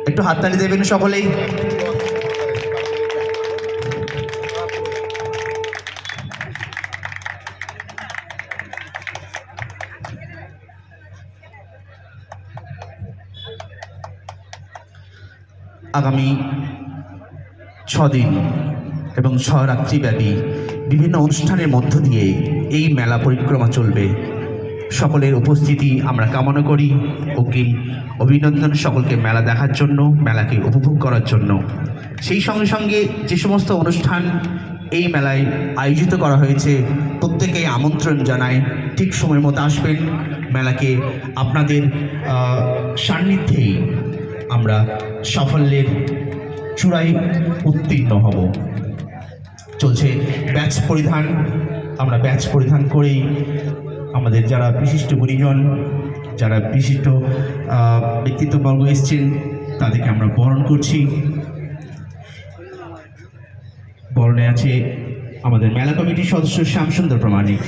একটু হাততালি দেবেন সকলেই। আগামী 6 দিন এবং 6 রাত্রিব্যাপী বিভিন্ন অনুষ্ঠানের মধ্য দিয়ে এই মেলা পরিক্রমা চলবে। সকলের উপস্থিতি আমরা কামনা করি। অগ্রিম অভিনন্দন সকলকে মেলা দেখার জন্য, মেলাকে উপভোগ করার জন্য। সেই সঙ্গে সঙ্গে যে সমস্ত অনুষ্ঠান এই মেলায় আয়োজিত করা হয়েছে প্রত্যেকেই আমন্ত্রণ জানায় ঠিক সময় মতো আসবেন। মেলাকে আপনাদের সান্নিধ্যেই আমরা সাফল্যের চূড়ায় উত্তীর্ণ হব। চলছে ব্যাচ পরিধান। আমরা ব্যাচ পরিধান করেই আমাদের যারা বিশিষ্ট গুণীজন, যারা বিশিষ্ট ব্যক্তিত্ববর্গ এসছেন তাদেরকে আমরা বরণ করছি। বরণে আছে আমাদের মেলা কমিটির সদস্য শ্যামসুন্দর প্রামাণিক।